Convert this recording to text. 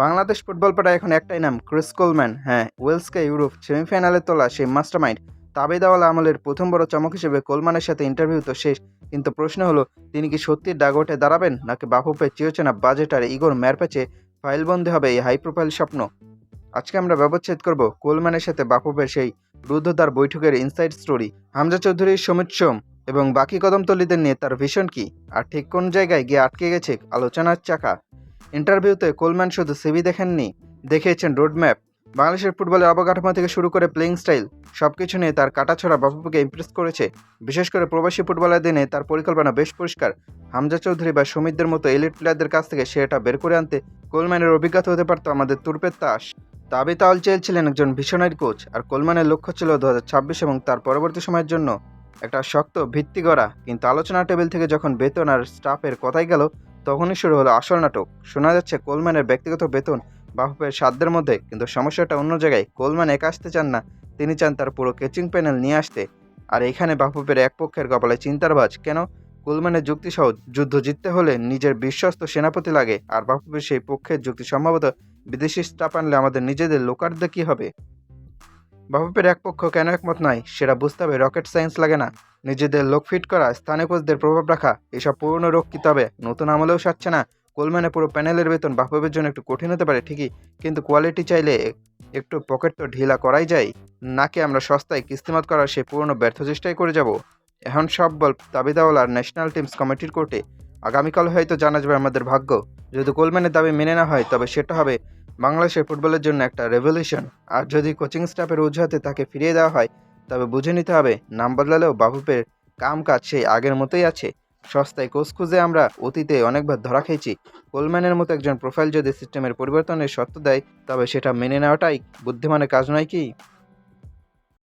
Bangladesh football পাড়ায় এখন একটাই নাম, ক্রিস কোলম্যান। হ্যাঁ, ওয়েলসকে ইউরোপ সেমিফাইনালে তোলা সেই মাস্টারমাইন্ড। তাবেদাওয়ালা আমলের প্রথম বড় চমক হিসেবে কোলম্যানের সাথে ইন্টারভিউ তো শেষ, কিন্তু প্রশ্ন হলো তিনি কি সত্যি ডাগআউটে দাঁড়াবেন, নাকি বাফুফের চিরচেনা বাজেট আর ইগোর ম্যারপ্যাচে ফাইলবন্দি হবে এই হাই প্রোফাইল স্বপ্ন। আজকে আমরা ব্যবচ্ছেদ করব কোলম্যানের সাথে বাফুফের সেই রুদ্ধদ্বার বৈঠকের ইনসাইড স্টোরি, হামজা চৌধুরী, সমিত সোম এবং বাকি কদমতলীদের নিয়ে তার ভিশন কি, আর ঠিক কোন জায়গায় গিয়ে আটকে গেছে আলোচনার চাকা। ইন্টারভিউতে কোলম্যান শুধু সিভি দেখেননি, দেখিয়েছেন রোডম্যাপ। বাংলাদেশের ফুটবলের অবকাঠামো থেকে শুরু করে প্লেয়িং স্টাইল, সবকিছু নিয়ে তার কাটাছড়া বাফুফেকে ইমপ্রেস করেছে। বিশেষ করে প্রবাসী ফুটবলারদের নিয়ে তার পরিকল্পনা বেশ পরিষ্কার। হামজা চৌধুরী বা সমিতদের মতো এলিট প্লেয়ারদের কাছ থেকে সেটা বের করে আনতে কোলম্যানের অভিজ্ঞতা হতে পারত আমাদের তুর্পের তাস। তাবেতাওয়াল চেয়েছিলেন একজন ভিশনারি কোচ, আর কোলম্যানের লক্ষ্য ছিল 2026 এবং তার পরবর্তী সময়ের জন্য একটা শক্ত ভিত্তি গড়া। কিন্তু আলোচনা টেবিল থেকে যখন বেতন আর স্টাফের কথাই গেল, তখনই শুরু হলো আসল নাটক। শোনা যাচ্ছে কোলম্যানের ব্যক্তিগত বেতন বাফুফের সাধ্যের মধ্যে, কিন্তু সমস্যাটা অন্য জায়গায়। কোলম্যান একা আসতে চান না, তিনি চান তার পুরো কোচিং প্যানেল নিয়ে আসতে। আর এখানে বাফুফের এক পক্ষের কপালে চিন্তার ভাঁজ। কেন? কোলম্যানের যুক্তি সহ যুদ্ধ জিততে হলে নিজের বিশ্বস্ত সেনাপতি লাগে, আর বাফুফের সেই পক্ষের যুক্তি সম্ভবত বিদেশি স্টাফ আনলে আমাদের নিজেদের লোকারদের কী হবে। বাফুফের এক পক্ষ কেন একমত নয় সেটা বুঝতে হবে রকেট সায়েন্স লাগে না। নিজেদের লোক ফিট করা, স্থানীয় কোচদের প্রভাব রাখা, এসব পুরনো রোগ কি তবে নতুন আমলেও সারছে না। কোলম্যানে পুরো প্যানেলের বেতন বাফুফের জন্য একটু কঠিন হতে পারে ঠিকই, কিন্তু কোয়ালিটি চাইলে একটু পকেট তো ঢিলা করাই যায়। নাকি আমরা সস্তায় কিস্তিমাত করার সেই পুরনো ব্যর্থ চেষ্টাই করে যাব। এখন সব বল তাবিদাওয়ালার ন্যাশনাল টিমস কমিটির কোর্টে। আগামীকাল হয়তো জানা যাবে আমাদের ভাগ্য। যদি কোলম্যানের দাবি মেনে না হয়, তবে সেটা হবে বাংলাদেশের ফুটবলের জন্য একটা রেভলিউশন। আর যদি কোচিং স্টাফের অজুহাতে তাকে ফিরিয়ে দেওয়া হয়, তবে বুঝে নিতে হবে নাম বদলালেও বাফুফের কাম কাজ সেই আগের মতোই আছে। সস্তায় কোচ খুঁজে আমরা অতীতে অনেকবার ধরা খেয়েছি। কোলম্যানের মতো একজন প্রোফাইল যদি সিস্টেমের পরিবর্তনের শর্ত দেয়, তবে সেটা মেনে নেওয়াটাই বুদ্ধিমানের কাজ নয় কি?